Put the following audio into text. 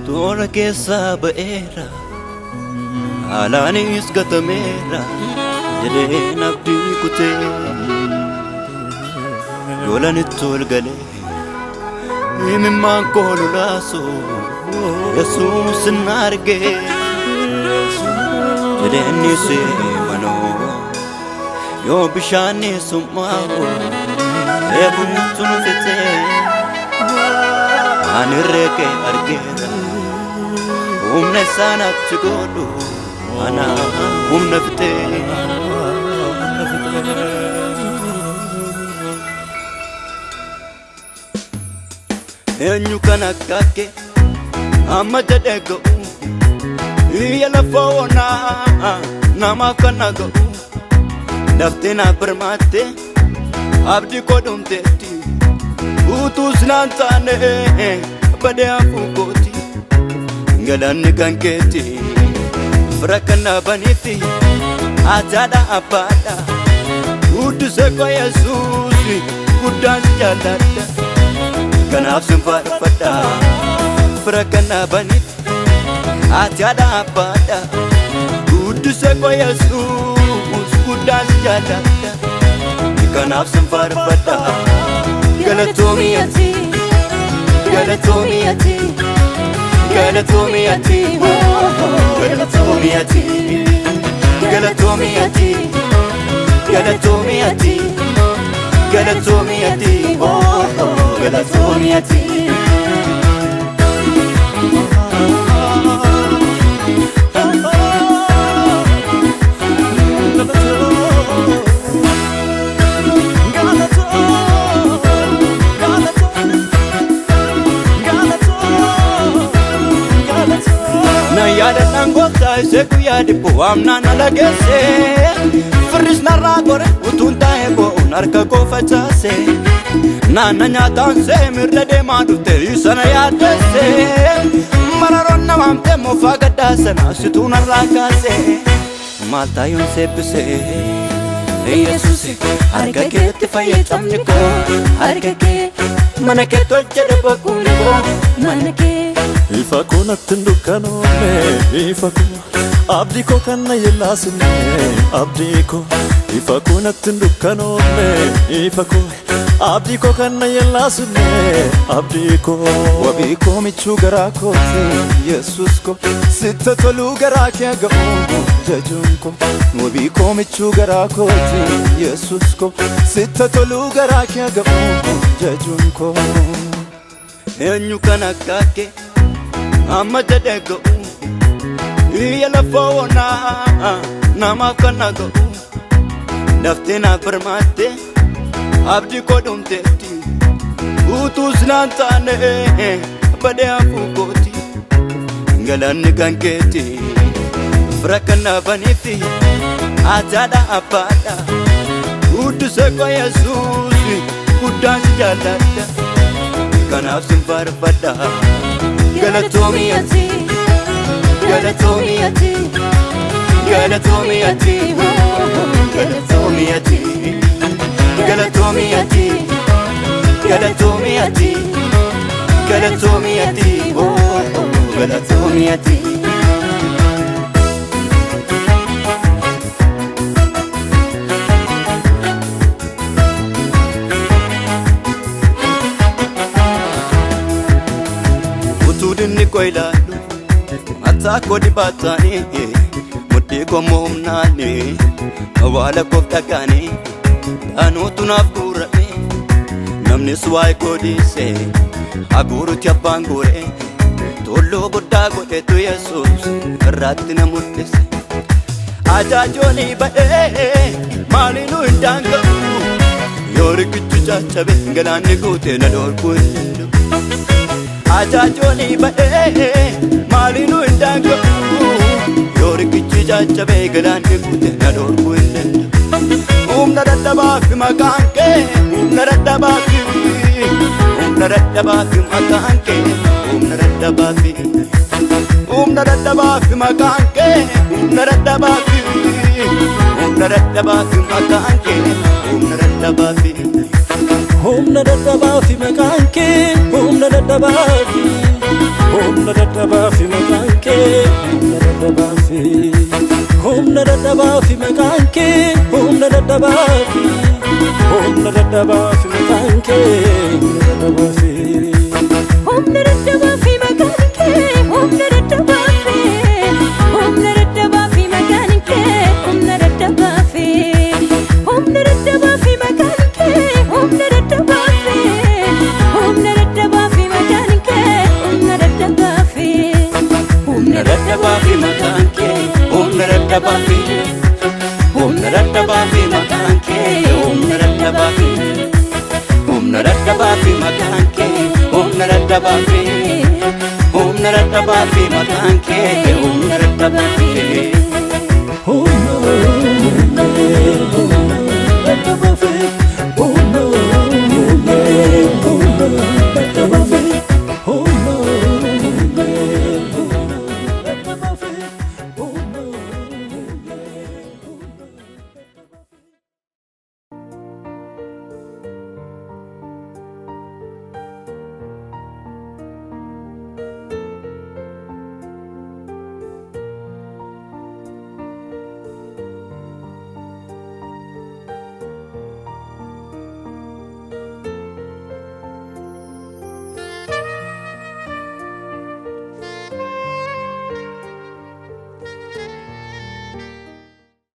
Tola keessa ba'eera alaanis gatameera jedheen abdii kutee yoolanitti ol galee imimmaan koo lolaasoo Yesuus na argee jedheenni seemanoo yoo bishaanni summaa'u eebumtu nu fitee ani reekee argeera humna isaanatti godhu ana humna fitee eenyu kan akka kee amma jedhee ga'u iyya lafa onaa namaaf kan ga'u daftee naaf birmaattee abdii koo dhumteetti utuus naan taane badee hafuu kooti galanni kan keeti fira kana baniifi ataadha abbaadha guddisee koo Yesuus guddaan jaalladha kanaaf sin faarfadha fira kana baniifi ataadha abbaadha guddisee koo Yesuus guddaan jaalladha kanaaf sin faarfadha Galatoomiyati, Galatoomiyati, Galatoomiyati, Galatoomiyati, Galatoomiyati, Galatoomiyati, Galatoomiyati, Galatoomiyati. Yaadannaan gooftaa isee guyyaa dhibbuu amnaan ala geessee firris narraa gore utuun taa'ee boo'uun harka koo facaasee naanna nyaataan see mirra deemaa dhufte isana yaaddeessee mararoon namaamtee moofaa gaddaa sana situu narraa kaasee maal taayyoon seebbisee Yesuusi harka keetti fayyadamni koo harka kee mana kee tolchedhe bokkuun koo mana kee Ifa ko nattin dukkanoone ifa ko abdii ko kanna yellaasine abdii ko ifa ko nattin dukkanoone ifa ko abdii ko kanna yellaasine abdii ko wabii ko michuu garaa kooti Yesuus ko sitta toluu garaa kee ga'u jajuun ko wabii ko michuu garaa kooti Yesuus ko sitta toluu garaa kee ga'u jajuun ko eenyu kan akka kee amma jedhee ga'u iyya lafa onaa namaaf kan ga'u daftee naaf birmaattee abdii koo dhumteetti utuus naan taane badee hafuu kooti galanni kan keeti fira kana baniifi ataadha abbaadha guddisee koo Yesuus guddaan jaalladha kanaaf sin faarfadha Galatoomiyati, Galatoomiyati, Galatoomiyati, Galatoomiyati, Galatoomiyati, Galatoomiyati, Galatoomiyati, Galatoomiyati. Dinni ko ilaalu mataa koo dibaataanii mudhii koo moomnaanii awwaala koof dhagaanii dhaanuutu naaf guurame namnis waa'ee koo dhiisee haguurutti abbaan guuree tolloo guddaa godhetu Yesuus irraatti na mul'ise ajaajoonii badhee maaliinuu hin daanga'u yoo riqichu caccabe galaanni guutee na dhorkuu hin danda'u Ajaajoonii badhee maaliinuu hin daanga'u yoo riqichi caccabe galaanni guutee na dhorkuu hin danda'u humna dadhabaafi maqaan kee humna dadhabaafi maqaan kee humna dadhabaafi maqaan kee humna dadhabaafi maqaan kee humna dadhabaafi humna dadhabaafi maqaan kee humna dadhabaafi humna dadhabaa fi maqaan kee humna dadhabaa fi humna dadhabaa fi maqaan kee humna dadhabaa fi humna dadhabaa fi maqaan kee humna dadhabaa fi humna dadhabaa fi maqaan kee humna dadhabaa fi humna dadhabaa fi maqaan kee humna dadhabaa fi humna dadhabaa fi maqaan kee humna dadhabaa fi humna dadhabaa fi maqaan kee humna dadhabaa fi humna dadhabaa fi maqaan kee humna dadhabaa fi humna dadhabaa fi maqaan kee humna dadhabaa fi humna dadhabaa fi maqaan kee humna dadhabaa fi humna dadhabaa fi maqaan kee humna dadhabaa fi